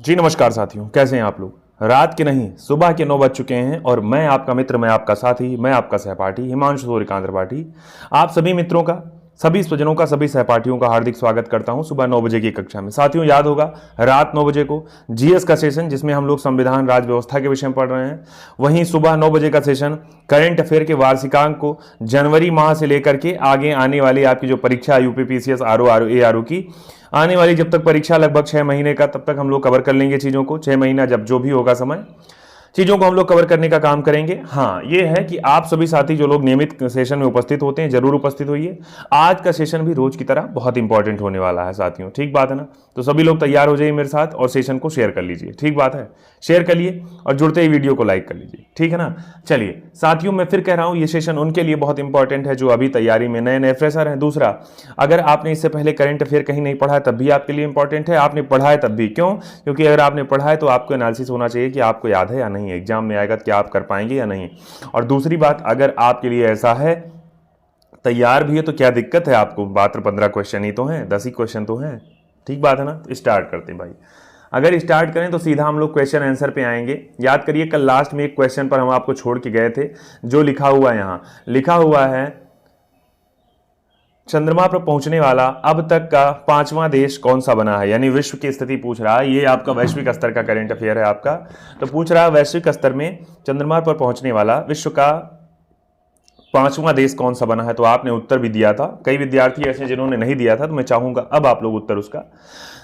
जी नमस्कार साथियों, कैसे हैं आप लोग। रात के नहीं सुबह के 9 बज चुके हैं और मैं आपका मित्र, मैं आपका साथी, मैं आपका सहपाठी हिमांशु सूर्यकांत त्रिपाठी आप सभी मित्रों का, सभी स्वजनों का, सभी सहपाठियों का हार्दिक स्वागत करता हूं सुबह 9 बजे की कक्षा में। साथियों याद होगा रात 9 बजे को जीएस का सेशन, जिसमें हम लोग संविधान राज व्यवस्था के विषय में पढ़ रहे हैं। वहीं सुबह 9 बजे का सेशन करंट अफेयर के वार्षिकांक को जनवरी माह से लेकर के आगे आने वाली आपकी जो परीक्षा यूपीपीसीएस आरओ एआरओ की आने वाली जब तक परीक्षा लगभग 6 महीने का, तब तक हम लोग कवर कर लेंगे चीज़ों को। 6 महीना जब जो भी होगा समय, चीज़ों को हम लोग कवर करने का काम करेंगे। हाँ, ये है कि आप सभी साथी जो लोग नियमित सेशन में उपस्थित होते हैं जरूर उपस्थित होइए। आज का सेशन भी रोज की तरह बहुत इंपॉर्टेंट होने वाला है साथियों, ठीक बात है ना। तो सभी लोग तैयार हो जाइए मेरे साथ और सेशन को शेयर कर लीजिए, ठीक बात है। शेयर कर लिए और जुड़ते ही वीडियो को लाइक कर लीजिए, ठीक है ना। चलिए साथियों, मैं फिर कह रहा हूं ये सेशन उनके लिए बहुत इंपॉर्टेंट है जो अभी तैयारी में नए नए फ्रेशर हैं। दूसरा, अगर आपने इससे पहले करंट अफेयर कहीं नहीं पढ़ा है तब भी आपके लिए इंपॉर्टेंट है। आपने पढ़ा है तब भी, क्यों? क्योंकि अगर आपने पढ़ा है तो आपको एनालिसिस होना चाहिए कि आपको याद है या नहीं, एग्जाम में आएगा क्या आप कर पाएंगे या नहीं। और दूसरी बात, अगर आपके लिए ऐसा है तैयार भी है तो क्या दिक्कत है आपको, मात्र 15 क्वेश्चन ही तो हैं, 10 ही क्वेश्चन तो हैं, ठीक बात है ना। तो स्टार्ट करते हैं भाई। अगर स्टार्ट करें तो सीधा हम लोग क्वेश्चन आंसर पे आएंगे। याद करिए कल लास्ट में एक क्वेश्चन पर हम आपको छोड़ के गए थे, जो लिखा हुआ है, यहां लिखा हुआ है चंद्रमा पर पहुंचने वाला अब तक का 5वां देश कौन सा बना है, यानी विश्व की स्थिति पूछ रहा है। ये आपका वैश्विक स्तर का करंट अफेयर है आपका। तो पूछ रहा है वैश्विक स्तर में चंद्रमा पर पहुंचने वाला विश्व का 5वां देश कौन सा बना है। तो आपने उत्तर भी दिया था, कई विद्यार्थी ऐसे जिन्होंने नहीं दिया था, तो मैं चाहूंगा अब आप लोग उत्तर उसका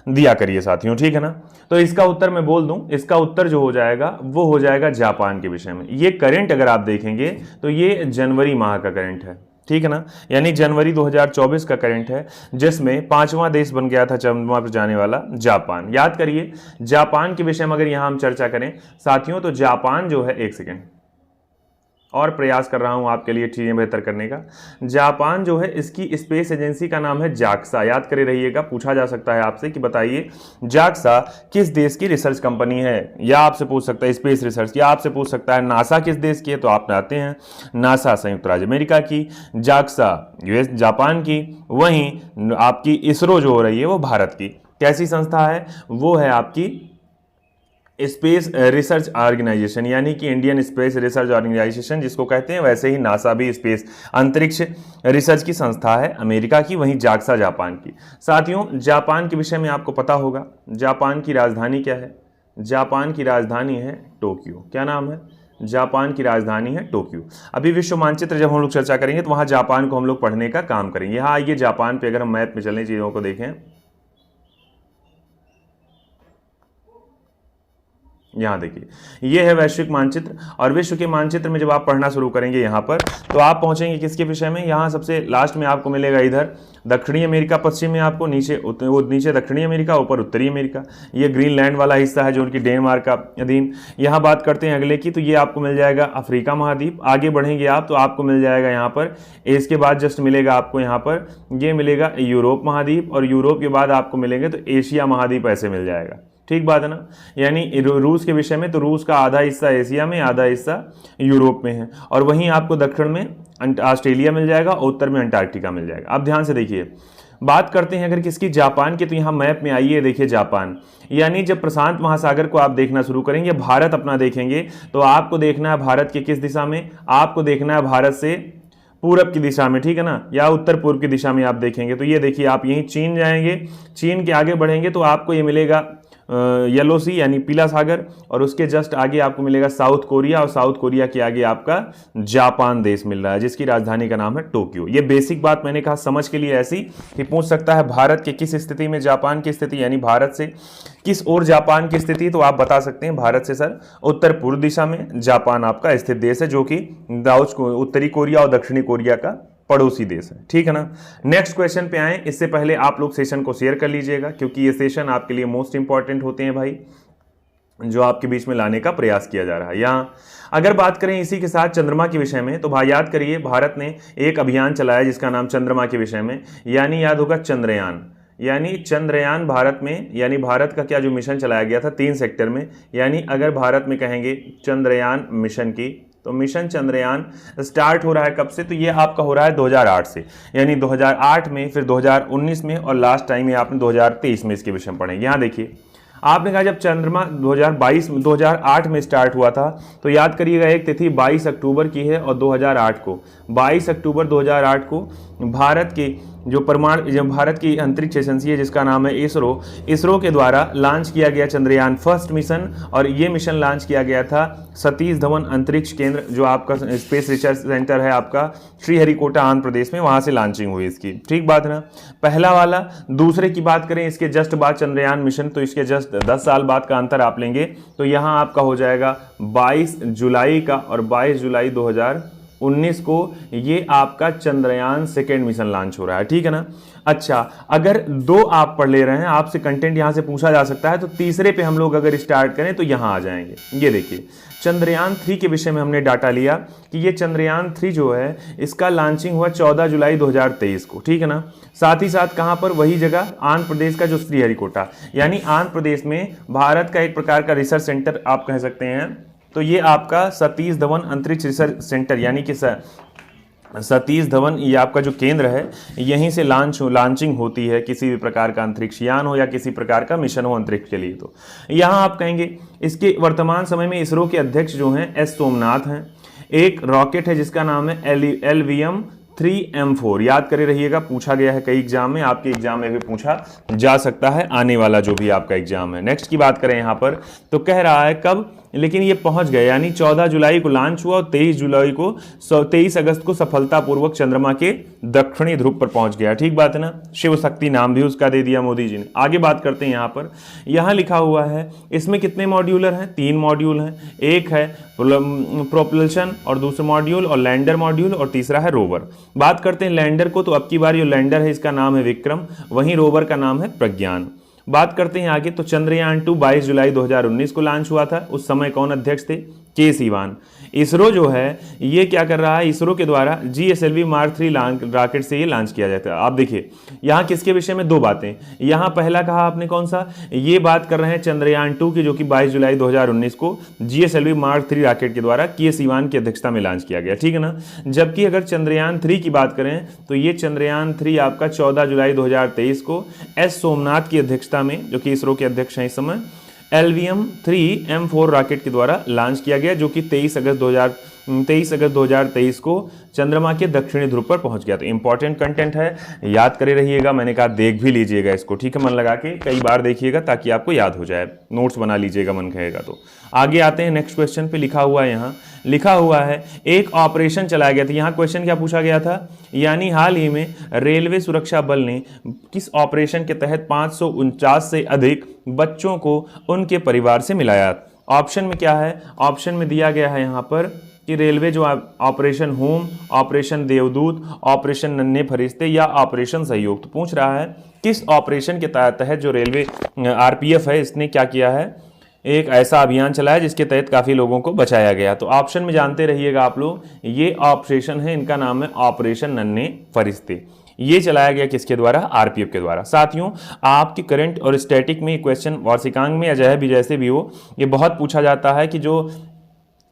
दिया करिए साथियों, ठीक है ना। तो इसका उत्तर मैं बोल दूं, इसका उत्तर जो हो जाएगा वो हो जाएगा जापान के विषय में। ये करंट अगर आप देखेंगे तो ये जनवरी माह का करंट है, ठीक है ना, यानी जनवरी 2024 का करंट है, जिसमें 5वां देश बन गया था चंद्रमा पर जाने वाला जापान। याद करिए जापान के विषय में अगर यहां हम चर्चा करें साथियों, तो जापान जो है, एक सेकेंड और प्रयास कर रहा हूं आपके लिए चीजें बेहतर करने का। जापान जो है, इसकी स्पेस एजेंसी का नाम है जाक्सा। याद करे रहिएगा, पूछा जा सकता है आपसे कि बताइए जाक्सा किस देश की रिसर्च कंपनी है, या आपसे पूछ सकता है स्पेस रिसर्च, या आपसे पूछ सकता है नासा किस देश की है। तो आप आते हैं नासा संयुक्त राज्य अमेरिका की, जाक्सा यूएस जापान की, वहीं आपकी इसरो जो हो रही है वो भारत की। कैसी संस्था है वो? है आपकी स्पेस रिसर्च ऑर्गेनाइजेशन, यानी कि इंडियन स्पेस रिसर्च ऑर्गेनाइजेशन जिसको कहते हैं। वैसे ही नासा भी स्पेस अंतरिक्ष रिसर्च की संस्था है अमेरिका की, वहीं जाक्सा जापान की। साथियों जापान के विषय में आपको पता होगा, जापान की राजधानी क्या है? जापान की राजधानी है टोक्यो। क्या नाम है? जापान की राजधानी है टोक्यो। अभी विश्व मानचित्र जब हम लोग चर्चा करेंगे तो वहां जापान को हम लोग पढ़ने का काम करेंगे। हाँ, आइए जापान पे अगर हम मैप में चलें, चीजों को देखें, यहाँ देखिए ये है वैश्विक मानचित्र। और विश्व के मानचित्र में जब आप पढ़ना शुरू करेंगे यहाँ पर, तो आप पहुंचेंगे किसके विषय में? यहाँ सबसे लास्ट में आपको मिलेगा इधर दक्षिणी अमेरिका, पश्चिम में आपको नीचे वो नीचे दक्षिणी अमेरिका, ऊपर उत्तरी अमेरिका। ये ग्रीनलैंड वाला हिस्सा है जो उनकी डेनमार्क का अधीन। यहाँ बात करते हैं अगले की, तो ये आपको मिल जाएगा अफ्रीका महाद्वीप। आगे बढ़ेंगे आप तो आपको मिल जाएगा यहाँ पर, इसके बाद जस्ट मिलेगा आपको यहाँ पर ये मिलेगा यूरोप महाद्वीप, और यूरोप के बाद आपको मिलेंगे तो एशिया महाद्वीप, ऐसे मिल जाएगा, ठीक बात है ना। यानी रूस के विषय में तो रूस का आधा हिस्सा एशिया में, आधा हिस्सा यूरोप में है, और वहीं आपको दक्षिण में ऑस्ट्रेलिया मिल जाएगा और उत्तर में अंटार्कटिका मिल जाएगा। अब ध्यान से देखिए, बात करते हैं अगर किसकी? जापान की। तो यहाँ मैप में आइए, देखिए जापान, यानी जब प्रशांत महासागर को आप देखना शुरू करेंगे, भारत अपना देखेंगे, तो आपको देखना है भारत के किस दिशा में? आपको देखना है भारत से पूरब की दिशा में, ठीक है ना, या उत्तर पूर्व की दिशा में आप देखेंगे। तो ये देखिए आप यहीं चीन जाएंगे, चीन के आगे बढ़ेंगे तो आपको ये मिलेगा येलो सी यानी पीला सागर, और उसके जस्ट आगे आपको मिलेगा साउथ कोरिया, और साउथ कोरिया के आगे आपका जापान देश मिल रहा है जिसकी राजधानी का नाम है टोक्यो। ये बेसिक बात मैंने कहा समझ के लिए ऐसी कि पूछ सकता है भारत के किस स्थिति में जापान की स्थिति, यानी भारत से किस ओर जापान की स्थिति, तो आप बता सकते हैं भारत से सर उत्तर पूर्व दिशा में जापान आपका स्थित देश है, जो कि उत्तरी कोरिया और दक्षिणी कोरिया का पड़ोसी देश है, ठीक है ना। नेक्स्ट क्वेश्चन पे आए, इससे पहले आप लोग सेशन को शेयर कर लीजिएगा, क्योंकि ये सेशन आपके लिए मोस्ट इंपॉर्टेंट होते हैं भाई, जो आपके बीच में लाने का प्रयास किया जा रहा है। यहाँ अगर बात करें इसी के साथ चंद्रमा के विषय में, तो भाई याद करिए भारत ने एक अभियान चलाया जिसका नाम चंद्रमा के विषय में, यानी याद होगा चंद्रयान। यानी चंद्रयान भारत में, यानी भारत का क्या जो मिशन चलाया गया था 3 सेक्टर में, यानी अगर भारत में कहेंगे चंद्रयान मिशन की, तो मिशन चंद्रयान स्टार्ट हो रहा है कब से? तो ये आपका हो रहा है 2008 से, यानी 2008 में, फिर 2019 में, और लास्ट टाइम ये आपने 2023 में इसके विषय में पढ़ेंगे। यहाँ देखिए आपने कहा जब चंद्रमा 2008 में स्टार्ट हुआ था, तो याद करिएगा एक तिथि 22 अक्टूबर की है, और 2008 को 22 अक्टूबर 2008 को भारत की अंतरिक्ष एजेंसी है जिसका नाम है इसरो के द्वारा लॉन्च किया गया चंद्रयान फर्स्ट मिशन, और ये मिशन लॉन्च किया गया था सतीश धवन अंतरिक्ष केंद्र, जो आपका स्पेस रिसर्च सेंटर है आपका श्रीहरिकोटा आंध्र प्रदेश में, वहां से लॉन्चिंग हुई इसकी। ठीक बात है ना, पहला वाला। दूसरे की बात करें इसके जस्ट बाद चंद्रयान मिशन, तो इसके जस्ट 10 साल बाद का अंतर आप लेंगे तो यहां आपका हो जाएगा 22 जुलाई का, और 22 जुलाई 2019 को ये आपका चंद्रयान सेकेंड मिशन लॉन्च हो रहा है। ठीक है ना। अच्छा, अगर दो आप पढ़ ले रहे हैं, आपसे कंटेंट यहां से पूछा जा सकता है, तो तीसरे पे हम लोग अगर स्टार्ट करें तो यहां आ जाएंगे। ये देखिए चंद्रयान 3 के विषय में हमने डाटा लिया कि ये चंद्रयान 3 जो है इसका लॉन्चिंग हुआ 14 जुलाई 2023 को। ठीक है ना। साथ ही साथ कहां पर, वही जगह आंध्र प्रदेश का जो श्रीहरिकोटा, यानी आंध्र प्रदेश में भारत का एक प्रकार का रिसर्च सेंटर आप कह सकते हैं। तो ये आपका सतीश धवन अंतरिक्ष रिसर्च सेंटर, यानी कि सतीश धवन, ये आपका जो केंद्र है, यहीं से लॉन्चिंग होती है किसी भी प्रकार का अंतरिक्ष यान हो या किसी प्रकार का मिशन हो अंतरिक्ष के लिए। तो यहाँ आप कहेंगे इसके वर्तमान समय में इसरो के अध्यक्ष जो हैं एस सोमनाथ हैं। एक रॉकेट है जिसका नाम है LVM 3M4, याद करे रहिएगा, पूछा गया है कई एग्जाम में, आपके एग्जाम में भी पूछा जा सकता है आने वाला जो भी आपका एग्जाम है। नेक्स्ट की बात करें यहाँ पर, तो कह रहा है कब, लेकिन ये पहुंच गए, यानी 14 जुलाई को लॉन्च हुआ और 23 अगस्त को सफलतापूर्वक चंद्रमा के दक्षिणी ध्रुव पर पहुंच गया। ठीक बात है ना। शिव शक्ति नाम भी उसका दे दिया मोदी जी ने। आगे बात करते हैं यहाँ पर, यहाँ लिखा हुआ है इसमें कितने मॉड्यूलर हैं, 3 मॉड्यूल हैं। एक है प्रोपल्शन और दूसरा मॉड्यूल, और लैंडर मॉड्यूल, और तीसरा है रोवर। बात करते हैं लैंडर को, तो अब की बार जो लैंडर है इसका नाम है विक्रम, वहीं रोवर का नाम है प्रज्ञान। बात करते हैं आगे, तो चंद्रयान 2 22 जुलाई 2019 को लॉन्च हुआ था। उस समय कौन अध्यक्ष थे, के सिवान। इसरो जो है ये क्या कर रहा है, इसरो के द्वारा GSLV Mark 3 रॉकेट से ये लॉन्च किया जाता है। आप देखिए यहाँ किसके विषय में 2 बातें, यहाँ पहला कहा आपने कौन सा, ये बात कर रहे हैं चंद्रयान 2 की, जो कि 22 जुलाई 2019 को GSLV Mark 3 रॉकेट के द्वारा के सिवान की अध्यक्षता में लॉन्च किया गया। ठीक है ना। जबकि अगर चंद्रयान 3 की बात करें तो ये चंद्रयान 3 आपका 14 जुलाई 2023 को एस सोमनाथ की अध्यक्षता में, जो कि इसरो के अध्यक्ष हैं इस समय, LVM 3M4 रॉकेट के द्वारा लॉन्च किया गया, जो कि 23 अगस्त 2023 को चंद्रमा के दक्षिणी ध्रुव पर पहुंच गया। तो इंपॉर्टेंट कंटेंट है, याद करे रहिएगा। मैंने कहा देख भी लीजिएगा इसको, ठीक है, मन लगा के कई बार देखिएगा ताकि आपको याद हो जाए, नोट्स बना लीजिएगा मन कहेगा तो। आगे आते हैं नेक्स्ट क्वेश्चन पे। लिखा हुआ है यहाँ, लिखा हुआ है एक ऑपरेशन चलाया गया था। यहाँ क्वेश्चन क्या पूछा गया था, यानी हाल ही में रेलवे सुरक्षा बल ने किस ऑपरेशन के तहत 549 से अधिक बच्चों को उनके परिवार से मिलाया। ऑप्शन में क्या है, ऑप्शन में दिया गया है यहाँ पर कि रेलवे जो ऑपरेशन होम, ऑपरेशन देवदूत, ऑपरेशन नन्हे फरिश्ते या ऑपरेशन सहयोग। तो पूछ रहा है किस ऑपरेशन के तहत जो रेलवे RPF है इसने क्या किया है, एक ऐसा अभियान चलाया जिसके तहत काफ़ी लोगों को बचाया गया। तो ऑप्शन में जानते रहिएगा आप लोग, ये ऑपरेशन है, इनका नाम है ऑपरेशन नन्हे फरिश्ते। ये चलाया गया किसके द्वारा, RPF के द्वारा। साथियों आपकी करंट और स्टैटिक में क्वेश्चन वार्षिकांक में या चाहे भी जैसे भी हो, ये बहुत पूछा जाता है कि जो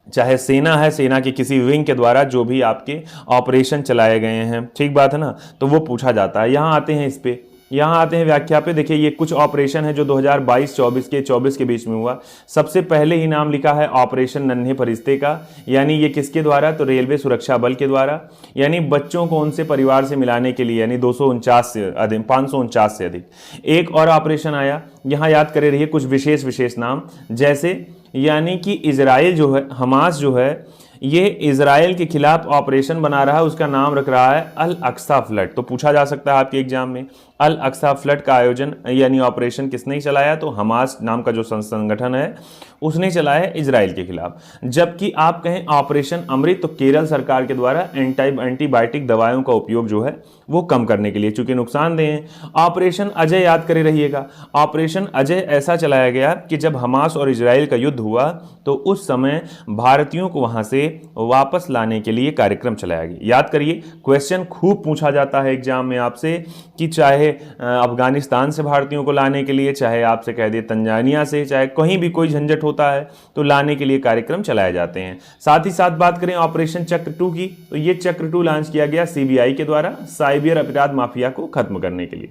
चाहे सेना है, सेना के किसी विंग के द्वारा जो भी आपके ऑपरेशन चलाए गए हैं, ठीक बात है ना, तो वो पूछा जाता है। यहाँ आते हैं इस पे, यहाँ आते हैं व्याख्या पे। देखिए ये कुछ ऑपरेशन है जो 2022-24 के बीच में हुआ। सबसे पहले ही नाम लिखा है ऑपरेशन नन्हे फरिश्ते का, यानी ये किसके द्वारा, तो रेलवे सुरक्षा बल के द्वारा, यानी बच्चों को उनसे परिवार से मिलाने के लिए, यानी 549 से अधिक। एक और ऑपरेशन आया, यहाँ याद करे रहिए कुछ विशेष नाम, जैसे यानी कि इजराइल जो है, हमास जो है, ये इजराइल के खिलाफ ऑपरेशन बना रहा है, उसका नाम रख रहा है अल अक्सा फ्लड। तो पूछा जा सकता है आपके एग्जाम में, अल अक्सा फ्लड का आयोजन यानी ऑपरेशन किसने चलाया, तो हमास नाम का जो संगठन है उसने चलाया है इजराइल के खिलाफ। जबकि आप कहें ऑपरेशन अमृत, तो केरल सरकार के द्वारा एंटीबायोटिक दवाओं का उपयोग जो है वो कम करने के लिए, चूंकि नुकसानदेह हैं। ऑपरेशन अजय याद करे रहिएगा, ऑपरेशन अजय ऐसा चलाया गया कि जब हमास और इजराइल का युद्ध हुआ तो उस समय भारतीयों को वहां से वापस लाने के लिए कार्यक्रम चलाया गया। याद करिए, क्वेश्चन खूब पूछा जाता है एग्जाम में आपसे कि चाहे अफगानिस्तान से भारतीयों को लाने के लिए, चाहे आपसे कह दे तंजानिया से, चाहे कहीं भी कोई झंझट होता है तो लाने के लिए कार्यक्रम चलाए जाते हैं। साथ ही साथ बात करें ऑपरेशन चक्र 2 की, तो ये चक्र 2 लॉन्च किया गया CBI के द्वारा साइबर अपराध माफिया को खत्म करने के लिए।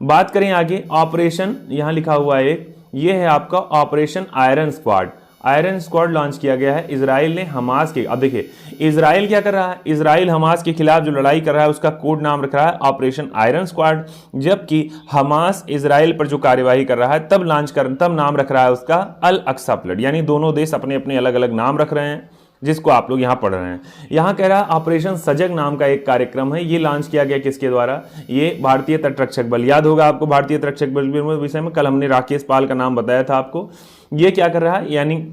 बात करें आगे ऑपरेशन, यहां लिखा हुआ है ये है आपका operation iron squad. Iron squad launch किया गया है इजराइल ने हमास के। अब देखिए इजराइल क्या कर रहा है, इजराइल हमास के खिलाफ जो लड़ाई कर रहा है उसका कोड नाम रख रहा है ऑपरेशन आयरन स्क्वाड, जबकि हमास इजराइल पर जो कार्यवाही कर रहा है तब नाम रख रहा है उसका अल अक्सा फ्लड। यानी दोनों देश अपने अपने अलग अलग नाम रख रहे हैं, जिसको आप लोग यहाँ पढ़ रहे हैं। यहाँ कह रहा है ऑपरेशन सजग नाम का एक कार्यक्रम है, ये लॉन्च किया गया किसके द्वारा, ये भारतीय तटरक्षक बल। याद होगा आपको भारतीय तटरक्षक बल के विषय में कल हमने राकेश पाल का नाम बताया था आपको। ये क्या कर रहा है, यानी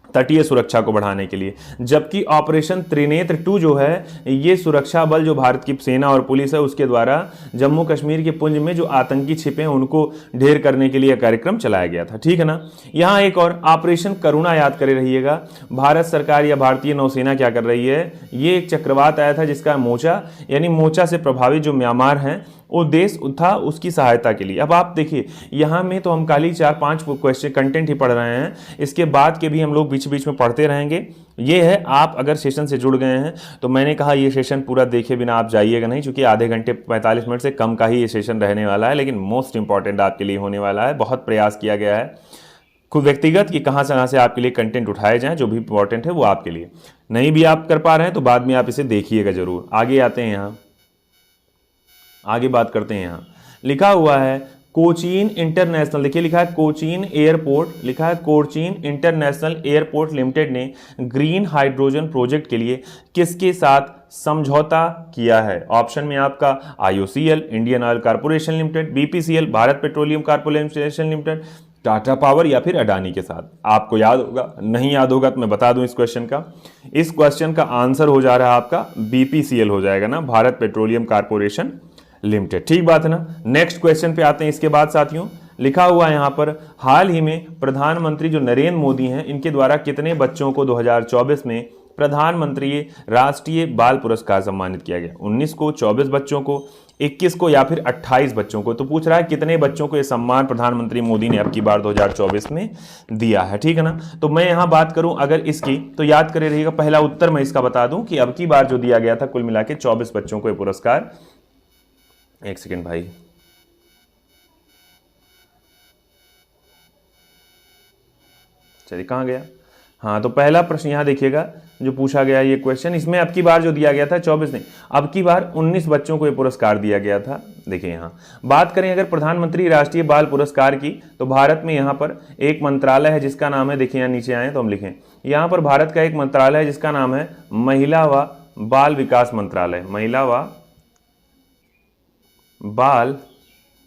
तटीय सुरक्षा को बढ़ाने के लिए। जबकि ऑपरेशन त्रिनेत्र 2 जो है, ये सुरक्षा बल जो भारत की सेना और पुलिस है उसके द्वारा जम्मू कश्मीर के पुंज में जो आतंकी छिपे हैं उनको ढेर करने के लिए कार्यक्रम चलाया गया था, ठीक है ना। यहाँ एक और ऑपरेशन करुणा याद करे रहिएगा। भारत सरकार या भारतीय नौसेना क्या कर रही है, ये एक चक्रवात आया था जिसका मोचा यानी मोचा से प्रभावित जो म्यांमार है वो देश था, उसकी सहायता के लिए। अब आप देखिए यहाँ में तो हम खाली 4-5 क्वेश्चन कंटेंट ही पढ़ रहे हैं, इसके बाद के भी हम लोग बीच बीच में पढ़ते रहेंगे। ये है, आप अगर सेशन से जुड़ गए हैं तो मैंने कहा ये सेशन पूरा देखे बिना आप जाइएगा नहीं, क्योंकि आधे घंटे 45 मिनट से कम का ही ये सेशन रहने वाला है, लेकिन मोस्ट इंपॉर्टेंट आपके लिए होने वाला है। बहुत प्रयास किया गया है खुद व्यक्तिगत कि कहाँ से आपके लिए कंटेंट उठाए जाएं, जो भी इंपॉर्टेंट है वो आपके लिए। नहीं भी आप कर पा रहे हैं तो बाद में आप इसे देखिएगा जरूर। आगे आते हैं, यहाँ आगे बात करते हैं। यहाँ लिखा हुआ है कोचीन इंटरनेशनल, देखिए लिखा है कोचीन एयरपोर्ट, लिखा है कोचीन इंटरनेशनल एयरपोर्ट लिमिटेड ने ग्रीन हाइड्रोजन प्रोजेक्ट के लिए किसके साथ समझौता किया है। ऑप्शन में आपका IOCL Indian oil corporation limited, BPCL Bharat petroleum corporation limited, Tata power या फिर अडानी के साथ। आपको याद होगा, नहीं याद होगा तो मैं बता दूं इस क्वेश्चन का आंसर हो जा रहा है आपका BPCL हो जाएगा ना, भारत पेट्रोलियम कॉर्पोरेशन लिमिटेड। ठीक बात है ना। नेक्स्ट क्वेश्चन पे आते हैं। इसके बाद साथियों लिखा हुआ है यहाँ पर, हाल ही में प्रधानमंत्री जो नरेंद्र मोदी हैं इनके द्वारा कितने बच्चों को 2024 में प्रधानमंत्री राष्ट्रीय बाल पुरस्कार सम्मानित किया गया। 19 को, 24 बच्चों को, 21 को या फिर 28 बच्चों को। तो पूछ रहा है कितने बच्चों को यह सम्मान प्रधानमंत्री मोदी ने अब की बार 2024 में दिया है, ठीक है ना। तो मैं यहां बात करूं अगर इसकी, तो याद करे रहिएगा, पहला उत्तर मैं इसका बता दूं कि अब की बार जो दिया गया था कुल मिला के 24 बच्चों को यह पुरस्कार। एक सेकेंड भाई, चलिए कहां गया। हाँ, तो पहला प्रश्न यहां देखिएगा जो पूछा गया ये क्वेश्चन, इसमें अब की बार जो दिया गया था 24 नहीं, अब की बार 19 बच्चों को ये पुरस्कार दिया गया था। देखिए यहाँ बात करें अगर प्रधानमंत्री राष्ट्रीय बाल पुरस्कार की, तो भारत में यहाँ पर एक मंत्रालय है जिसका नाम है, देखिए यहाँ नीचे आए तो हम लिखें, यहाँ पर भारत का एक मंत्रालय है जिसका नाम है महिला व बाल विकास मंत्रालय, महिला व बाल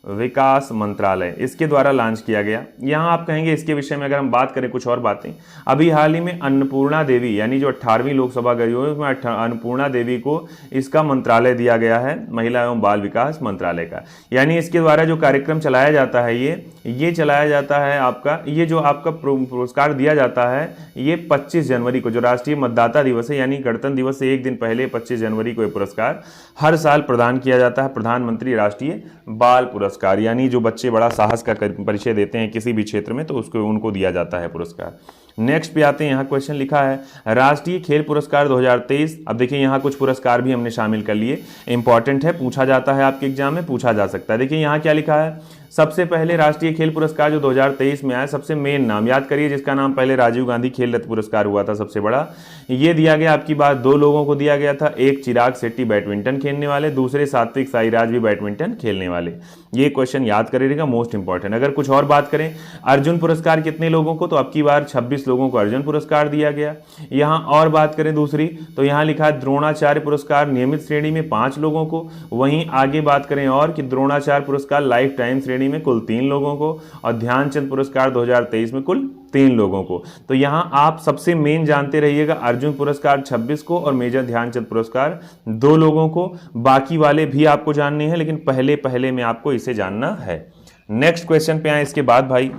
विकास मंत्रालय, इसके द्वारा लॉन्च किया गया। यहाँ आप कहेंगे इसके विषय में अगर हम बात करें कुछ और बातें, अभी हाल ही में अन्नपूर्णा देवी यानी जो 18वीं लोकसभा गई हुई उसमें अन्नपूर्णा देवी को इसका मंत्रालय दिया गया है, महिला एवं बाल विकास मंत्रालय का। यानी इसके द्वारा जो कार्यक्रम चलाया जाता है ये चलाया जाता है आपका, ये जो आपका पुरस्कार दिया जाता है ये 25 जनवरी को, जो राष्ट्रीय मतदाता दिवस है यानी गणतंत्र दिवस से एक दिन पहले 25 जनवरी को ये पुरस्कार हर साल प्रदान किया जाता है, प्रधानमंत्री राष्ट्रीय बाल पुरस्कार। यानी जो बच्चे बड़ा साहस का परिचय देते हैं किसी भी क्षेत्र में तो उसको उनको दिया जाता है पुरस्कार। नेक्स्ट पे आते हैं, यहाँ क्वेश्चन लिखा है राष्ट्रीय खेल पुरस्कार 2023। अब देखिए यहाँ कुछ पुरस्कार भी हमने शामिल कर लिए, इंपॉर्टेंट है, पूछा जाता है आपके एग्जाम में, पूछा जा सकता है। देखिए यहाँ क्या लिखा है, सबसे पहले राष्ट्रीय खेल पुरस्कार जो 2023 में आया, सबसे मेन नाम याद करिए जिसका नाम पहले राजीव गांधी खेल रत्न पुरस्कार हुआ था सबसे बड़ा, ये दिया गया आपकी बात 2 लोगों को दिया गया था, एक चिराग शेट्टी बैडमिंटन खेलने वाले, दूसरे सात्विक साईराज भी बैडमिंटन खेलने वाले। ये क्वेश्चन याद करिएगा, मोस्ट इंपॉर्टेंट। अगर कुछ और बात करें अर्जुन पुरस्कार कितने लोगों को, तो अब की बार 26 लोगों को अर्जुन पुरस्कार दिया गया। यहाँ और बात करें दूसरी, तो यहाँ लिखा है द्रोणाचार्य पुरस्कार नियमित श्रेणी में 5 लोगों को, वहीं आगे बात करें और कि द्रोणाचार्य पुरस्कार लाइफ टाइम श्रेणी में कुल 3 लोगों को, और ध्यानचंद पुरस्कार 2023 में कुल 3 लोगों को। तो यहाँ आप सबसे मेन जानते रहिएगा, अर्जुन पुरस्कार 26 को और मेजर ध्यानचंद पुरस्कार 2 लोगों को, बाकी वाले भी आपको जानने हैं लेकिन पहले में आपको इसे जानना है। नेक्स्ट क्वेश्चन पे आए इसके बाद भाई,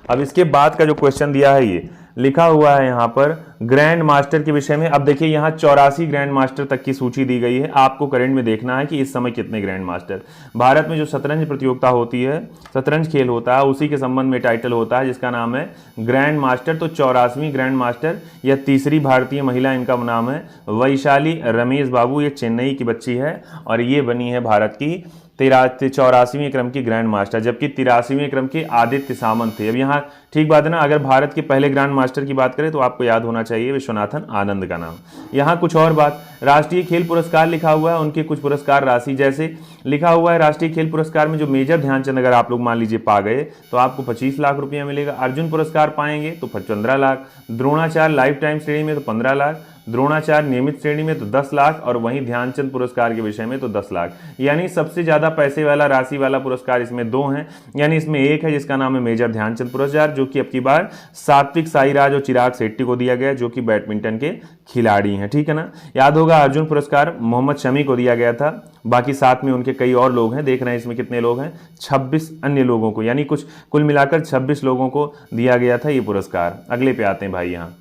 अब इसके बाद का जो क्वेश्चन दिया है ये लिखा हुआ है यहाँ पर, ग्रैंड मास्टर के विषय में, अब देखिए यहाँ 84 ग्रैंड मास्टर तक की सूची दी गई है। आपको करंट में देखना है कि इस समय कितने ग्रैंड मास्टर भारत में जो शतरंज प्रतियोगिता होती है, शतरंज खेल होता है, उसी के संबंध में टाइटल होता है जिसका नाम है ग्रैंड मास्टर। तो 84वीं ग्रैंड मास्टर, यह तीसरी भारतीय महिला, इनका नाम है वैशाली रमेश बाबू। ये चेन्नई की बच्ची है और ये बनी है भारत की 84वीं क्रम की ग्रैंड मास्टर, जबकि 83वें क्रम के आदित्य सामंत थे। अब यहाँ ठीक बात है ना, अगर भारत के पहले ग्रैंड मास्टर की बात करें तो आपको याद होना चाहिए विश्वनाथन आनंद का नाम। यहाँ कुछ और बात, राष्ट्रीय खेल पुरस्कार लिखा हुआ है, उनके कुछ पुरस्कार राशि जैसे लिखा हुआ है राष्ट्रीय खेल पुरस्कार में जो मेजर ध्यानचंद अगर आप लोग मान लीजिए पा गए तो आपको 25 लाख रुपया मिलेगा। अर्जुन पुरस्कार पाएंगे तो 15 लाख, द्रोणाचार्य लाइफ टाइम श्रेणी में तो 15 लाख, द्रोणाचार्य नियमित श्रेणी में तो 10 लाख और वहीं ध्यानचंद पुरस्कार के विषय में तो 10 लाख। यानी सबसे ज्यादा पैसे वाला राशि वाला पुरस्कार इसमें दो हैं, यानी इसमें एक है जिसका नाम है मेजर ध्यानचंद पुरस्कार, जो कि अब की बार सात्विक साईराज और चिराग शेट्टी को दिया गया, जो कि बैडमिंटन के खिलाड़ी हैं। ठीक है ना, याद होगा अर्जुन पुरस्कार मोहम्मद शमी को दिया गया था, बाकी साथ में उनके कई और लोग हैं। देख रहे हैं इसमें कितने लोग हैं, 26 अन्य लोगों को, यानी कुछ कुल मिलाकर 26 लोगों को दिया गया था ये पुरस्कार। अगले पे आते हैं भाई, यहाँ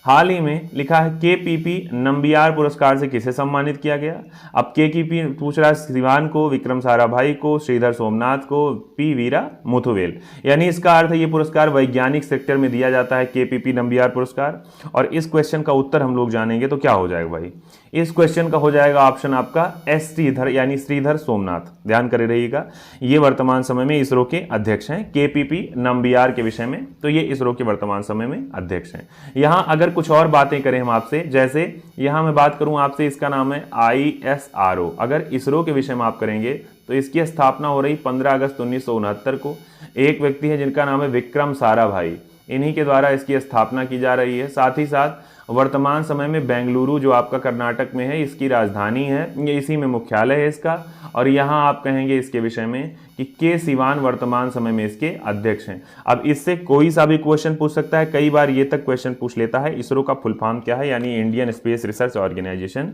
हाल ही में लिखा है केपीपी नंबियार पुरस्कार से किसे सम्मानित किया गया। अब केपीपी पूछ रहा है सिवान को, विक्रम साराभाई को, श्रीधर सोमनाथ को, पी वीरा मुथुवेल। यानी इसका अर्थ है ये पुरस्कार वैज्ञानिक सेक्टर में दिया जाता है, केपीपी नंबियार पुरस्कार। और इस क्वेश्चन का उत्तर हम लोग जानेंगे तो क्या हो जाएगा भाई, इस क्वेश्चन का हो जाएगा ऑप्शन आपका एस श्रीधर, यानी श्रीधर सोमनाथ। ध्यान करे रहिएगा, ये वर्तमान समय में इसरो के अध्यक्ष हैं केपीपी नंबियार के विषय में, तो ये इसरो के वर्तमान समय में अध्यक्ष हैं। यहां अगर कुछ और बातें करें हम आपसे, जैसे यहां मैं बात करूं आपसे, इसका नाम है ISRO। अगर इसरो के विषय में आप करेंगे तो इसकी स्थापना हो रही 15 अगस्त 1969 को। एक व्यक्ति है जिनका नाम है विक्रम साराभाई, इन्हीं के द्वारा इसकी स्थापना की जा रही है। साथ ही साथ वर्तमान समय में बेंगलुरु जो आपका कर्नाटक में है, इसकी राजधानी है, ये इसी में मुख्यालय है इसका। और यहाँ आप कहेंगे इसके विषय में कि के सिवान वर्तमान समय में इसके अध्यक्ष हैं। अब इससे कोई सा भी क्वेश्चन पूछ सकता है, कई बार ये तक क्वेश्चन पूछ लेता है इसरो का फुल फॉर्म क्या है, यानी इंडियन स्पेस रिसर्च ऑर्गेनाइजेशन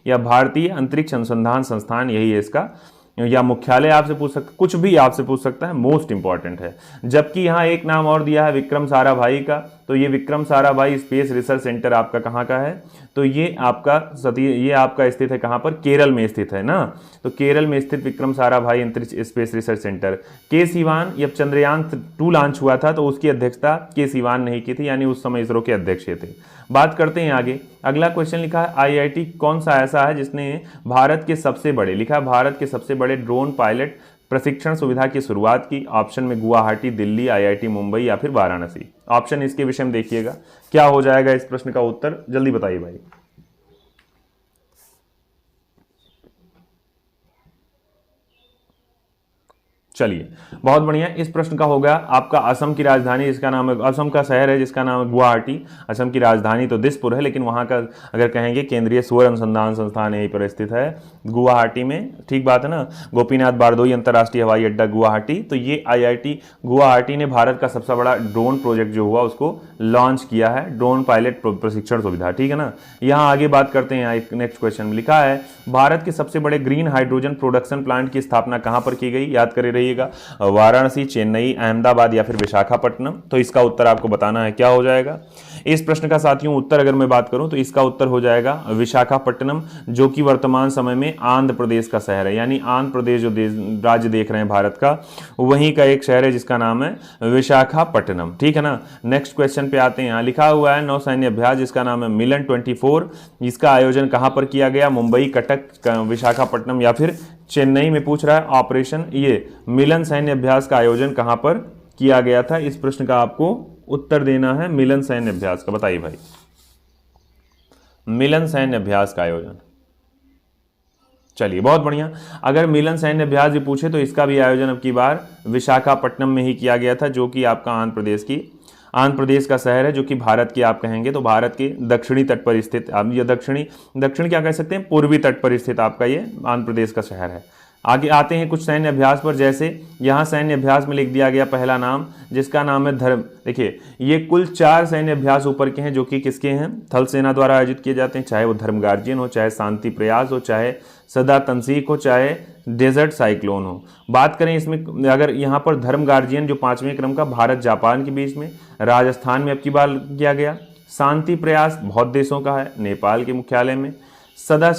या भारतीय अंतरिक्ष अनुसंधान संस्थान, यही है इसका, या मुख्यालय आपसे पूछ सकता, कुछ भी आपसे पूछ सकता है, मोस्ट इंपॉर्टेंट है। जबकि यहाँ एक नाम और दिया है विक्रम साराभाई का, तो ये Vikram Sarabhai space research centre आपका कहाँ का है, तो ये आपका स्थित है कहाँ पर, केरल में स्थित है ना। तो केरल में स्थित विक्रम साराभाई अंतरिक्ष स्पेस रिसर्च सेंटर। के सिवान, जब चंद्रयान 2 लॉन्च हुआ था तो उसकी अध्यक्षता के सिवान नहीं की थी, यानी उस समय इसरो के अध्यक्ष थे। बात करते हैं आगे, अगला क्वेश्चन लिखा है IIT कौन सा ऐसा है जिसने भारत के सबसे बड़े, लिखा है भारत के सबसे बड़े ड्रोन पायलट प्रशिक्षण सुविधा की शुरुआत की। ऑप्शन में गुवाहाटी, दिल्ली, IIT मुंबई या फिर वाराणसी। ऑप्शन इसके विषय में देखिएगा क्या हो जाएगा इस प्रश्न का उत्तर, जल्दी बताइए भाई। चलिए बहुत बढ़िया, इस प्रश्न का होगा आपका असम की राजधानी, जिसका नाम है, असम का शहर है जिसका नाम है गुवाहाटी। असम की राजधानी तो दिसपुर है, लेकिन वहाँ का अगर कहेंगे केंद्रीय सूर्य अनुसंधान संस्थान यहीं पर स्थित है गुवाहाटी में। ठीक बात है ना, गोपीनाथ बारदोई अंतर्राष्ट्रीय हवाई अड्डा गुवाहाटी। तो ये IIT गुवाहाटी ने भारत का सबसे बड़ा ड्रोन प्रोजेक्ट जो हुआ उसको लॉन्च किया है, ड्रोन पायलट प्रशिक्षण सुविधा। ठीक है ना, यहाँ आगे बात करते हैं। नेक्स्ट क्वेश्चन में लिखा है भारत के सबसे बड़े ग्रीन हाइड्रोजन प्रोडक्शन प्लांट की स्थापना कहाँ पर की गई, याद करे रहिएगा, वाराणसी, चेन्नई, अहमदाबाद या फिर विशाखापट्टनम। तो इसका उत्तर आपको बताना है क्या हो जाएगा इस प्रश्न का साथियों। उत्तर अगर मैं बात करूं तो इसका उत्तर हो जाएगा विशाखापट्टनम, जो कि वर्तमान समय में आंध्र प्रदेश का शहर है, यानी आंध्र प्रदेश जो राज्य देख रहे हैं भारत का, वहीं का एक शहर है जिसका नाम है विशाखापट्टनम। ठीक है ना, नेक्स्ट क्वेश्चन पे आते हैं। यहाँ लिखा हुआ है नौसैन्य अभ्यास जिसका नाम है मिलन 24, इसका आयोजन कहां पर किया गया, मुंबई, कटक, विशाखापट्टनम या फिर चेन्नई में पूछ रहा है। ऑपरेशन ये मिलन सैन्य अभ्यास का आयोजन कहां पर किया गया था, इस प्रश्न का आपको उत्तर देना है। मिलन सैन्य अभ्यास का बताइए भाई, मिलन सैन्य अभ्यास का आयोजन। चलिए बहुत बढ़िया, अगर मिलन सैन्य अभ्यास भी पूछे तो इसका भी आयोजन अब की बार विशाखापट्टनम में ही किया गया था, जो कि आपका आंध्र प्रदेश का शहर है, जो कि भारत की आप कहेंगे तो भारत के दक्षिणी तट पर स्थित, आप ये दक्षिण क्या कह सकते हैं, पूर्वी तट पर स्थित आपका ये आंध्र प्रदेश का शहर है। आगे आते हैं कुछ सैन्य अभ्यास पर, जैसे यहाँ सैन्य अभ्यास में लिख दिया गया पहला नाम जिसका नाम है धर्म। देखिए ये कुल 4 सैन्य अभ्यास ऊपर के हैं जो कि किसके हैं, थल सेना द्वारा आयोजित किए जाते हैं, चाहे वो धर्म गार्जियन हो, चाहे शांति प्रयास हो, चाहे सदा तंसीक हो, चाहे डेजर्ट साइक्लोन हो। बात करें इसमें, अगर यहाँ पर धर्म गार्जियन जो 5वें क्रम का भारत जापान के बीच में राजस्थान में अब की बार किया गया, शांति प्रयास बहुत देशों का है, नेपाल के मुख्यालय में। सदा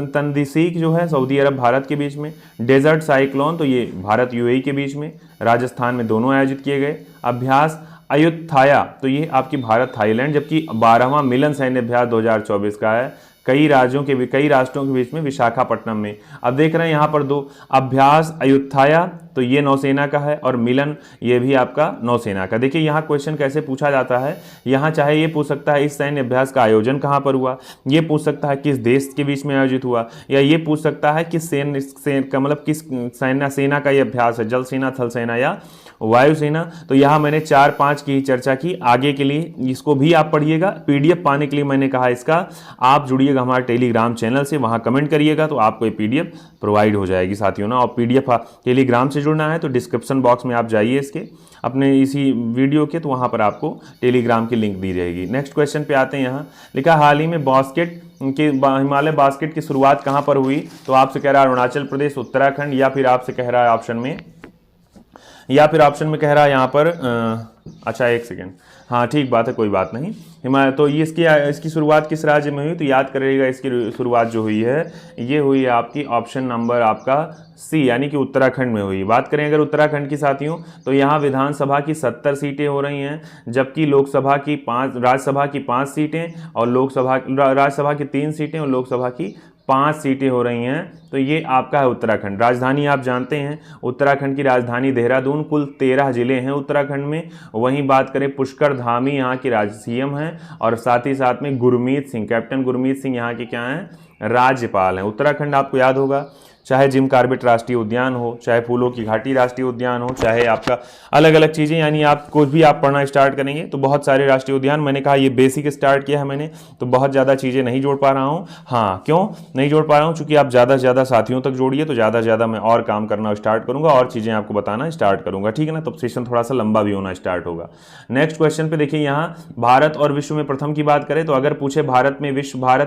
तंदिसीक जो है सऊदी अरब भारत के बीच में। डेजर्ट साइक्लोन तो ये भारत यूएई के बीच में, राजस्थान में दोनों आयोजित किए गए। अभ्यास अयुत्थाया तो ये आपकी भारत थाईलैंड, जबकि 12वां मिलन सैन्य अभ्यास 2024 का है, कई राष्ट्रों के बीच में विशाखापट्टनम में। अब देख रहे हैं यहाँ पर दो, अभ्यास अयुत्थाया तो ये नौसेना का है और मिलन ये भी आपका नौसेना का। देखिए यहाँ क्वेश्चन कैसे पूछा जाता है, यहाँ चाहे ये पूछ सकता है इस सैन्य अभ्यास का आयोजन कहाँ पर हुआ, ये पूछ सकता है किस देश के बीच में आयोजित हुआ, या ये पूछ सकता है किस मतलब किस सेना का ये अभ्यास है, जल सेना, थल सेना या वायुसेना। तो यहाँ मैंने 4-5 की चर्चा की। आगे के लिए इसको भी आप पढ़िएगा। पीडीएफ पाने के लिए मैंने कहा इसका आप जुड़िएगा हमारे टेलीग्राम चैनल से, वहाँ कमेंट करिएगा तो आपको ये पीडीएफ प्रोवाइड हो जाएगी साथियों ना। और पीडीएफ टेलीग्राम से जुड़ना है तो डिस्क्रिप्शन बॉक्स में आप जाइए इसके अपने इसी वीडियो के, तो वहाँ पर आपको टेलीग्राम की लिंक दी जाएगी। नेक्स्ट क्वेश्चन पे आते हैं। यहाँ लिखा हाल ही में बास्केट के हिमालय बास्केट की शुरुआत कहाँ पर हुई, तो आपसे कह रहा है अरुणाचल प्रदेश, उत्तराखंड, या फिर आपसे कह रहा है ऑप्शन में कह रहा है यहाँ पर अच्छा एक सेकेंड, हाँ ठीक बात है, कोई बात नहीं। हिमालय तो ये इसकी शुरुआत किस राज्य में हुई, तो याद करिएगा इसकी शुरुआत जो हुई है ये हुई है आपकी ऑप्शन नंबर आपका सी, यानी कि उत्तराखंड में हुई। बात करें अगर उत्तराखंड की साथियों, तो यहाँ विधानसभा की 70 सीटें हो रही हैं, जबकि लोकसभा की 5, राज्यसभा की 5 सीटें और राज्यसभा की 3 सीटें और लोकसभा की 5 सीटें हो रही हैं। तो ये आपका है उत्तराखंड। राजधानी आप जानते हैं, उत्तराखंड की राजधानी देहरादून। कुल 13 जिले हैं उत्तराखंड में। वहीं बात करें पुष्कर धामी यहाँ की सीएम हैं, और साथ ही साथ में गुरमीत सिंह, कैप्टन गुरमीत सिंह यहाँ के क्या हैं, राज्यपाल हैं। उत्तराखंड आपको याद होगा, चाहे जिम कार्बेट राष्ट्रीय उद्यान हो, चाहे फूलों की घाटी राष्ट्रीय उद्यान हो, चाहे आपका अलग अलग चीज़ें, यानी आप कुछ भी आप पढ़ना स्टार्ट करेंगे तो बहुत सारे राष्ट्रीय उद्यान। मैंने कहा ये बेसिक स्टार्ट किया है मैंने, तो बहुत ज़्यादा चीज़ें नहीं जोड़ पा रहा हूँ। हाँ, क्यों नहीं जोड़ पा रहा हूँ, चूँकि आप ज़्यादा से ज़्यादा साथियों तक जोड़िए तो ज़्यादा से ज़्यादा मैं और काम करना स्टार्ट करूँगा और चीज़ें आपको बताना स्टार्ट करूँगा, ठीक है ना। तो सेशन थोड़ा सा लंबा भी होना स्टार्ट होगा। नेक्स्ट क्वेश्चन पे देखिए, यहाँ भारत और विश्व में प्रथम की बात करें तो अगर पूछे भारत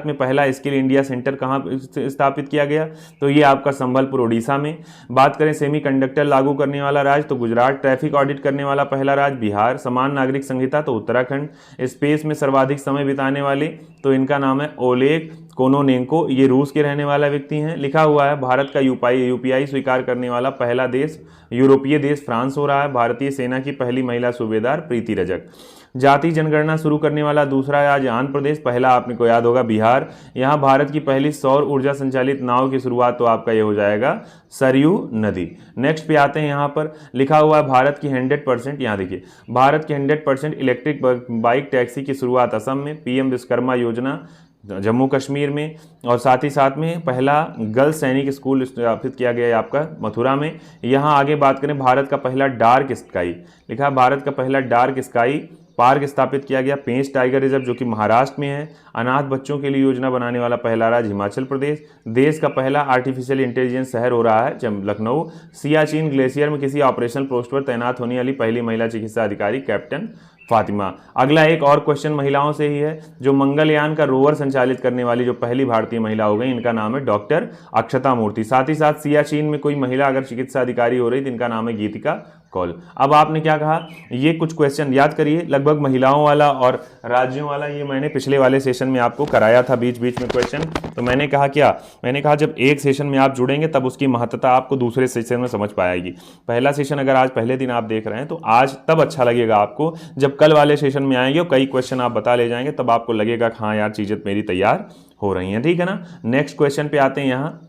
में पहला स्किल इंडिया सेंटर कहाँ स्थापित किया गया, तो ये आपका संबलपुर ओडिशा में। बात करें सेमीकंडक्टर लागू करने वाला राज्य तो गुजरात, ट्रैफिक ऑडिट करने वाला पहला राज्य बिहार, समान नागरिक संहिता तो उत्तराखंड, स्पेस में सर्वाधिक समय बिताने वाले तो इनका नाम है ओलेग कोनोनेंको, ये रूस के रहने वाला व्यक्ति हैं। लिखा हुआ है भारत का यूपीआई स्वीकार करने वाला पहला देश यूरोपीय देश फ्रांस हो रहा है। भारतीय सेना की पहली महिला सूबेदार प्रीति रजक। जाति जनगणना शुरू करने वाला दूसरा राज्य आंध्र प्रदेश, पहला आपने को याद होगा बिहार। यहाँ भारत की पहली सौर ऊर्जा संचालित नाव की शुरुआत तो आपका ये हो जाएगा सरयू नदी। नेक्स्ट पे आते हैं, यहाँ पर लिखा हुआ है भारत की 100%, यहाँ देखिए भारत की 100% इलेक्ट्रिक बाइक टैक्सी की शुरुआत असम में, पीएम विश्वकर्मा योजना जम्मू कश्मीर में, और साथ ही साथ में पहला गर्ल्स सैनिक स्कूल स्थापित किया गया है आपका मथुरा में। यहाँ आगे बात करें भारत का पहला डार्क स्काई, लिखा भारत का पहला डार्क स्काई पार्क स्थापित किया गया पेंच टाइगर रिजर्व जो कि महाराष्ट्र में है। अनाथ बच्चों के लिए योजना बनाने वाला पहला राज्य हिमाचल प्रदेश। देश का पहला आर्टिफिशियल इंटेलिजेंस शहर हो रहा है लखनऊ। सियाचिन ग्लेशियर में किसी ऑपरेशनल पोस्ट पर तैनात होने वाली पहली महिला चिकित्सा अधिकारी कैप्टन फातिमा। अगला एक और क्वेश्चन महिलाओं से ही है, जो मंगलयान का रोवर संचालित करने वाली जो पहली भारतीय महिला हो गई, इनका नाम है डॉक्टर अक्षता मूर्ति। साथ ही साथ सियाचिन में कोई महिला अगर चिकित्सा अधिकारी हो रही तो इनका नाम है गीतिका कौल। अब आपने क्या कहा, ये कुछ क्वेश्चन याद करिए, लगभग महिलाओं वाला और राज्यों वाला ये मैंने पिछले वाले सेशन में आपको कराया था बीच बीच में क्वेश्चन। तो मैंने कहा क्या, मैंने कहा जब एक सेशन में आप जुड़ेंगे तब उसकी महत्ता आपको दूसरे सेशन में समझ पाएगी। पहला सेशन अगर आज पहले दिन आप देख रहे हैं तो आज तब अच्छा लगेगा आपको, जब कल वाले सेशन में आएंगे और कई क्वेश्चन आप बता ले जाएंगे तब आपको लगेगा हाँ यार चीजें मेरी तैयार हो रही हैं, ठीक है ना। नेक्स्ट क्वेश्चन पे आते हैं। यहाँ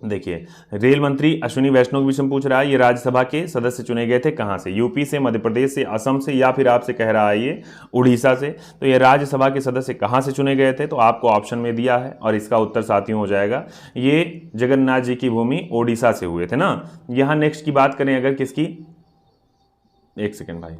देखिए रेल मंत्री अश्विनी वैष्णव विषय पूछ रहा है, ये राज्यसभा के सदस्य चुने गए थे कहाँ से, यूपी से, मध्य प्रदेश से, असम से, या फिर आपसे कह रहा है ये उड़ीसा से। तो ये राज्यसभा के सदस्य कहाँ से चुने गए थे, तो आपको ऑप्शन में दिया है और इसका उत्तर साथियों हो जाएगा ये जगन्नाथ जी की भूमि ओडिशा से हुए थे ना। यहाँ नेक्स्ट की बात करें अगर किसकी, एक सेकेंड भाई,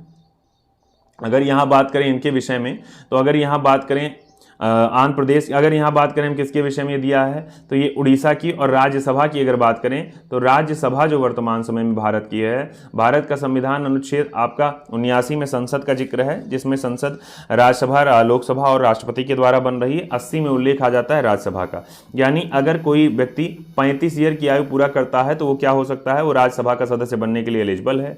अगर यहाँ बात करें इनके विषय में, तो अगर यहाँ बात करें आंध्र प्रदेश, अगर यहाँ बात करें हम किसके विषय में दिया है तो ये उड़ीसा की। और राज्यसभा की अगर बात करें तो राज्यसभा जो वर्तमान समय में भारत की है, भारत का संविधान अनुच्छेद आपका 79 में संसद का जिक्र है, जिसमें संसद राज्यसभा, लोकसभा और राष्ट्रपति के द्वारा बन रही है। 80 में उल्लेख आ जाता है राज्यसभा का, यानी अगर कोई व्यक्ति 35 ईयर की आयु पूरा करता है तो वो क्या हो सकता है, वो राज्यसभा का सदस्य बनने के लिए एलिजिबल है।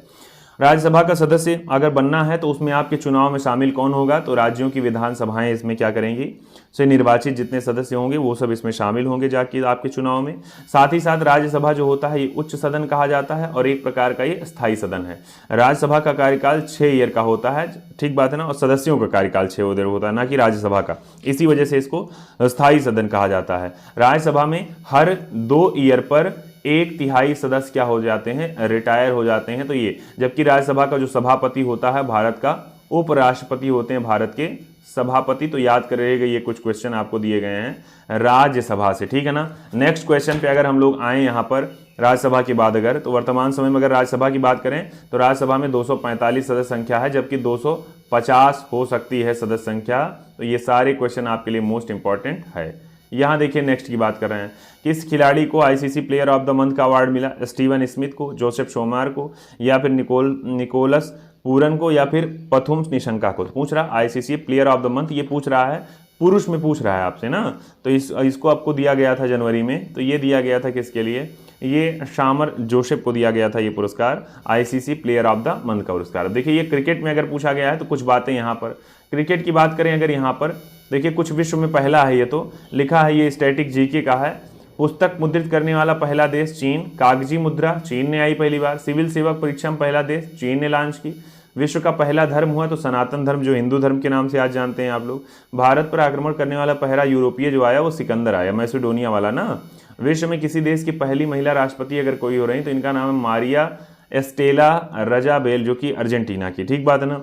राज्यसभा का सदस्य अगर बनना है तो उसमें आपके चुनाव में शामिल कौन होगा, तो राज्यों की विधानसभाएं इसमें क्या करेंगी, से निर्वाचित जितने सदस्य होंगे वो सब इसमें शामिल होंगे जाके आपके चुनाव में। साथ ही साथ राज्यसभा जो होता है ये उच्च सदन कहा जाता है और एक प्रकार का ये स्थायी सदन है। राज्यसभा का कार्यकाल 6 ईयर का होता है, ठीक बात है ना, और सदस्यों का कार्यकाल 6 ईयर होता है, ना कि राज्यसभा का, इसी वजह से इसको स्थायी सदन कहा जाता है। राज्यसभा में हर 2 ईयर पर 1/3 सदस्य क्या हो जाते हैं, रिटायर हो जाते हैं, तो ये, जबकि राज्यसभा का जो सभापति होता है भारत का, उपराष्ट्रपति होते हैं भारत के सभापति। तो याद करिएगा ये कुछ क्वेश्चन आपको दिए गए हैं राज्यसभा से, ठीक है ना। नेक्स्ट क्वेश्चन पे अगर हम लोग आए यहाँ पर राज्यसभा के बाद अगर, तो वर्तमान समय में अगर राज्यसभा की बात करें तो राज्यसभा में 245 सदस्य संख्या है, जबकि 250 हो सकती है सदस्य संख्या। तो ये सारे क्वेश्चन आपके लिए मोस्ट इंपॉर्टेंट है। यहाँ देखिए नेक्स्ट की बात कर रहे हैं, किस खिलाड़ी को ICC player of the month का अवार्ड मिला, स्टीवन स्मिथ को, जोसेफ शोमार को, या फिर निकोलस पूरन को, या फिर पथुम निशंका को। तो पूछ रहा ICC player of the month, ये पूछ रहा है पुरुष में पूछ रहा है आपसे ना, तो इसको आपको दिया गया था जनवरी में, तो ये दिया गया था किसके लिए, ये शामर जोसेफ को दिया गया था ये पुरस्कार, ICC player of the month का पुरस्कार। देखिए ये क्रिकेट में अगर पूछा गया है तो कुछ बातें यहाँ पर क्रिकेट की बात करें अगर यहाँ पर देखिए कुछ विश्व में पहला है, ये तो लिखा है, ये स्टैटिक जीके का है। पुस्तक मुद्रित करने वाला पहला देश चीन, कागजी मुद्रा चीन ने आई पहली बार, सिविल सेवक परीक्षा में पहला देश चीन ने लॉन्च की, विश्व का पहला धर्म हुआ तो सनातन धर्म जो हिंदू धर्म के नाम से आज जानते हैं आप लोग, भारत पर आक्रमण करने वाला पहला यूरोपीय जो आया वो सिकंदर आया, मैसेडोनिया वाला ना। विश्व में किसी देश की पहली महिला राष्ट्रपति अगर कोई हो रही तो इनका नाम है मारिया एस्टेला रजाबेल, जो कि अर्जेंटीना की, ठीक बात है ना।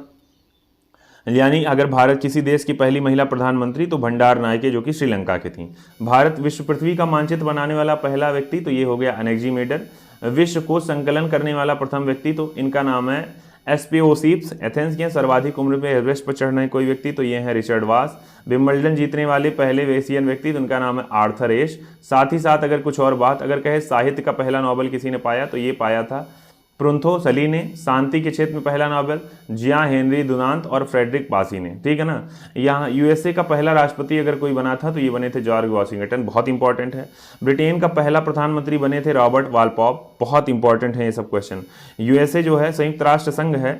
यानी अगर भारत किसी देश की पहली महिला प्रधानमंत्री तो भंडार नायके जो कि श्रीलंका की थी। भारत विश्व पृथ्वी का मानचित्र बनाने वाला पहला व्यक्ति तो ये हो गया अनेक्जीमेडर। विश्व को संकलन करने वाला प्रथम व्यक्ति तो इनका नाम है एस्पियोसिप्स, एथेंस के। सर्वाधिक उम्र में एवरेस्ट पर चढ़ने कोई व्यक्ति तो ये है रिचर्ड वास। विंबलडन जीतने वाले पहले एशियन व्यक्ति तो उनका नाम है आर्थर एश। साथ ही साथ अगर कुछ और बात अगर कहे साहित्य का पहला नोबेल किसी ने पाया तो ये पाया था प्रुन्थो सली ने। शांति के क्षेत्र में पहला नोबेल जिया हेनरी दुनांत और फ्रेडरिक बासी ने, ठीक है ना। यहाँ यूएसए का पहला राष्ट्रपति अगर कोई बना था तो ये बने थे जॉर्ज वॉशिंगटन, बहुत इंपॉर्टेंट है। ब्रिटेन का पहला प्रधानमंत्री बने थे रॉबर्ट वालपॉप, बहुत इंपॉर्टेंट है ये सब क्वेश्चन। यूएसए जो है संयुक्त राष्ट्र संघ है,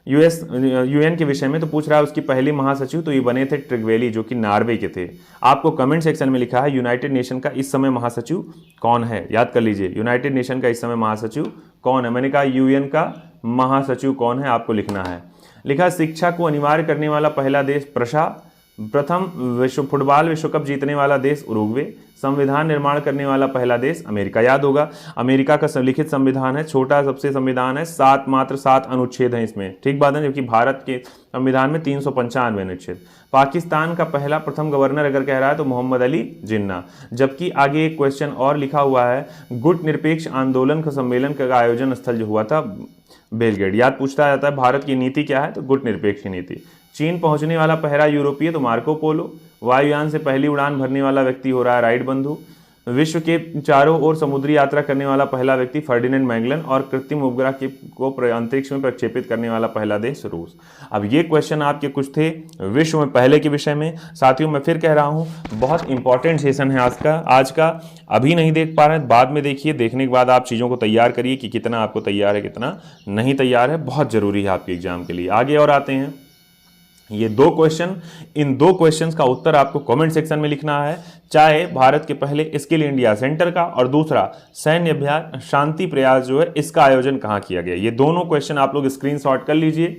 यूएन के विषय में तो पूछ रहा है उसकी पहली महासचिव तो ये बने थे ट्रिगवेली जो कि नॉर्वे के थे। आपको कमेंट सेक्शन में लिखा है यूनाइटेड नेशन का इस समय महासचिव कौन है, याद कर लीजिए यूनाइटेड नेशन का इस समय महासचिव कौन है। मैंने कहा यूएन का महासचिव कौन है आपको लिखना है। लिखा शिक्षा को अनिवार्य करने वाला पहला देश प्रथम फुटबॉल विश्व कप जीतने वाला देश उरुग्वे। संविधान निर्माण करने वाला पहला देश अमेरिका, याद होगा अमेरिका का लिखित संविधान है, छोटा सबसे संविधान है, मात्र 7 अनुच्छेद हैं इसमें, ठीक बात है, जबकि भारत के संविधान में 395 अनुच्छेद। पाकिस्तान का पहला प्रथम गवर्नर अगर कह रहा है तो मोहम्मद अली जिन्ना। जबकि आगे एक क्वेश्चन और लिखा हुआ है गुट निरपेक्ष आंदोलन का सम्मेलन का आयोजन स्थल जो हुआ था बेलग्रेड, याद पूछता जाता है भारत की नीति क्या है तो गुट निरपेक्ष की नीति। चीन पहुंचने वाला पहला यूरोपीय तो मार्को पोलो। वायुयान से पहली उड़ान भरने वाला व्यक्ति हो रहा है राइट बंधु। विश्व के चारों ओर समुद्री यात्रा करने वाला पहला व्यक्ति फर्डिनेंड मैगलन। और कृत्रिम उपग्रह को अंतरिक्ष में प्रक्षेपित करने वाला पहला देश रूस। अब ये क्वेश्चन आपके कुछ थे विश्व में पहले के विषय में। साथियों मैं फिर कह रहा हूँ बहुत इंपॉर्टेंट सेशन है आज का। अभी नहीं देख पा रहे हैं बाद में देखिए, देखने के बाद आप चीज़ों को तैयार करिए कि कितना आपको तैयार है कितना नहीं तैयार है, बहुत ज़रूरी है आपके एग्जाम के लिए। आगे और आते हैं ये 2 क्वेश्चन, इन 2 क्वेश्चंस का उत्तर आपको कमेंट सेक्शन में लिखना है, चाहे भारत के पहले स्किल इंडिया सेंटर का और दूसरा सैन्य अभ्यास शांति प्रयास जो है इसका आयोजन कहाँ किया गया। ये दोनों क्वेश्चन आप लोग स्क्रीनशॉट कर लीजिए,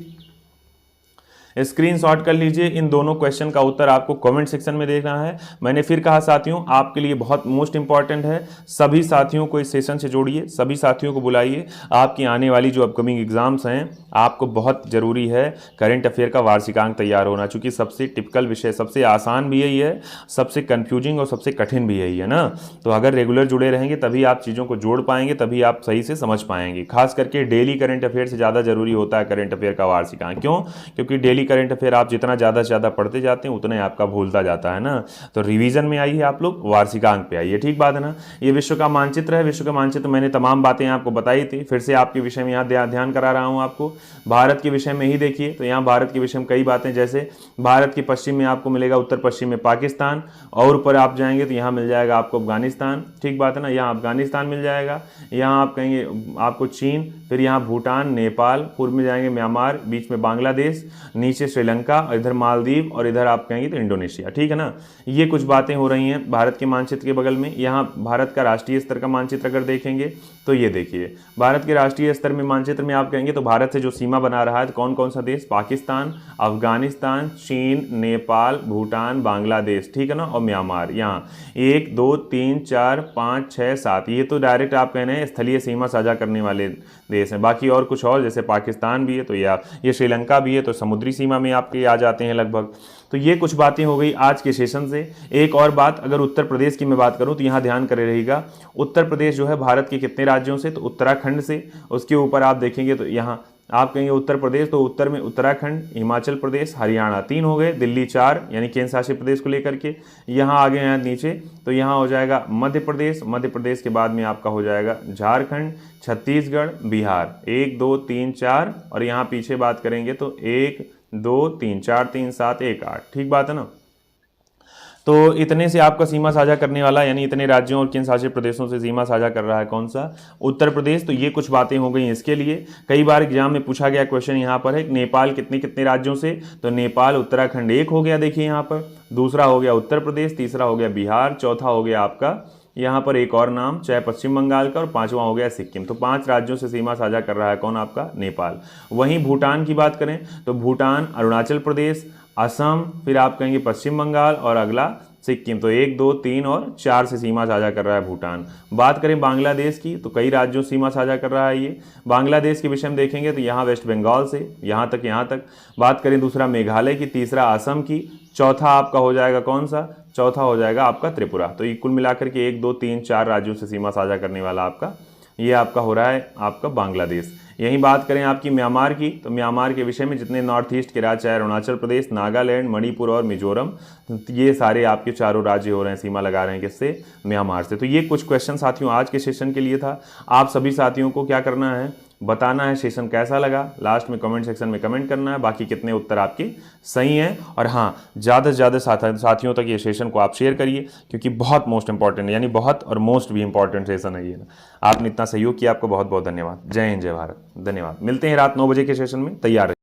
स्क्रीनशॉट कर लीजिए। इन दोनों क्वेश्चन का उत्तर आपको कमेंट सेक्शन में देखना है। मैंने फिर कहा साथियों आपके लिए बहुत मोस्ट इंपॉर्टेंट है, सभी साथियों को इस सेशन से जोड़िए, सभी साथियों को बुलाइए। आपकी आने वाली जो अपकमिंग एग्जाम्स हैं आपको बहुत ज़रूरी है करंट अफेयर का वार्षिकांक तैयार होना, चूँकि सबसे टिपिकल विषय, सबसे आसान भी यही है, सबसे कन्फ्यूजिंग और सबसे कठिन भी यही है ना। तो अगर रेगुलर जुड़े रहेंगे तभी आप चीज़ों को जोड़ पाएंगे, तभी आप सही से समझ पाएंगे। खास करके डेली करंट अफेयर से ज़्यादा जरूरी होता है करंट अफेयर का वार्षिकांक। क्यों? क्योंकि डेली बाकी करंट अफेयर आप जितना ज़्यादा से ज़्यादा पढ़ते जाते हैं उतना ही आपका भूलता जाता है ना। तो रिवीजन में आइए आप लोग, वार्षिकांक पे आइए, ठीक बात है ना। ये विश्व का मानचित्र है। विश्व का मानचित्र मैंने तमाम बातें आपको बताई थी, फिर से आपके विषय में यहाँ ध्यान करा रहा हूँ आपको। भारत के विषय में ही देखिए, तो यहाँ भारत के विषय में कई बातें, जैसे भारत के पश्चिम में आपको मिलेगा, उत्तर पश्चिम में पाकिस्तान, और ऊपर आप जाएंगे तो यहाँ मिल जाएगा आपको अफगानिस्तान, ठीक बात है ना, यहाँ अफगानिस्तान मिल जाएगा। यहाँ आप कहेंगे आपको चीन, फिर यहाँ भूटान, नेपाल, पूर्व में जाएंगे म्यांमार, बीच में बांग्लादेश, नीचे श्रीलंका, इधर मालदीव, और इधर आप कहेंगे तो इंडोनेशिया, ठीक है ना। ये कुछ बातें हो रही हैं भारत के मानचित्र के बगल में। यहाँ भारत का राष्ट्रीय स्तर का मानचित्र अगर देखेंगे तो ये देखिए, भारत के राष्ट्रीय स्तर में मानचित्र में आप कहेंगे तो भारत से जो सीमा बना रहा है तो कौन कौन सा देश, पाकिस्तान, अफगानिस्तान, चीन, नेपाल, भूटान, बांग्लादेश, ठीक है ना, और म्यांमार। यहाँ 1 2 3 4 5 6 7, ये तो डायरेक्ट आप कहने हैं स्थलीय सीमा साझा करने वाले देश हैं। बाकी और कुछ और, जैसे पाकिस्तान भी है, तो ये श्रीलंका भी है, तो समुद्री सीमा में आपके आ जाते हैं लगभग। तो ये कुछ बातें हो गई आज के सेशन से। एक और बात, अगर उत्तर प्रदेश की मैं बात करूं तो यहाँ ध्यान करे रहिएगा, उत्तर प्रदेश जो है भारत के कितने राज्यों से, तो उत्तराखंड से। उसके ऊपर आप देखेंगे तो यहाँ आप कहेंगे उत्तर प्रदेश, तो उत्तर में उत्तराखंड, हिमाचल प्रदेश, हरियाणा 3 हो गए, दिल्ली 4 यानी केंद्र शासित प्रदेश को लेकर के। यहाँ आगे हैं नीचे, तो यहाँ हो जाएगा मध्य प्रदेश, मध्य प्रदेश के बाद में आपका हो जाएगा झारखंड, छत्तीसगढ़, बिहार। 1 2 3 4, और यहाँ पीछे बात करेंगे तो 1 2 3 4 3 7 1 8, ठीक बात है ना। तो इतने से आपका सीमा साझा करने वाला, यानी इतने राज्यों और केंद्र शासित प्रदेशों से सीमा साझा कर रहा है कौन सा, उत्तर प्रदेश। तो ये कुछ बातें हो गई इसके लिए। कई बार एग्जाम में पूछा गया क्वेश्चन यहाँ पर है, नेपाल कितने कितने राज्यों से, तो नेपाल उत्तराखंड 1 हो गया, देखिए यहाँ पर, दूसरा हो गया उत्तर प्रदेश, तीसरा हो गया बिहार, चौथा हो गया आपका यहाँ पर एक और नाम चाहे पश्चिम बंगाल का, और 5वां हो गया सिक्किम। तो 5 राज्यों से सीमा साझा कर रहा है कौन, आपका नेपाल। वहीं भूटान की बात करें तो भूटान, अरुणाचल प्रदेश, असम, फिर आप कहेंगे पश्चिम बंगाल, और अगला सिक्किम। तो 1 2 3 और 4 से सीमा साझा कर रहा है भूटान। बात करें बांग्लादेश की तो कई राज्यों से सीमा साझा कर रहा है ये। बांग्लादेश के विषय में देखेंगे तो यहाँ वेस्ट बंगाल से यहाँ तक। बात करें दूसरा मेघालय की, तीसरा असम की, चौथा आपका हो जाएगा कौन सा, चौथा हो जाएगा आपका त्रिपुरा। तो ये कुल मिलाकर के 1 2 3 4 राज्यों से सीमा साझा करने वाला आपका ये आपका हो रहा है आपका बांग्लादेश। यही बात करें आपकी म्यांमार की, तो म्यांमार के विषय में जितने नॉर्थ ईस्ट के राज्य चाहे अरुणाचल प्रदेश, नागालैंड, मणिपुर और मिजोरम, ये सारे आपके चारों राज्य हो रहे हैं, सीमा लगा रहे हैं किससे, म्यांमार से। तो ये कुछ क्वेश्चन साथियों आज के सेशन के लिए था। आप सभी साथियों को क्या करना है, बताना है सेशन कैसा लगा, लास्ट में कमेंट सेक्शन में कमेंट करना है, बाकी कितने उत्तर आपके सही हैं। और हाँ, ज़्यादा से ज़्यादा साथियों तक ये सेशन को आप शेयर करिए, क्योंकि बहुत मोस्ट इंपॉर्टेंट है, यानी बहुत और मोस्ट भी इंपॉर्टेंट सेशन है ये। आपने इतना सहयोग किया, आपको बहुत बहुत धन्यवाद। जय हिंद, जय भारत, धन्यवाद। मिलते हैं रात 9 बजे के सेशन में, तैयार रहिए।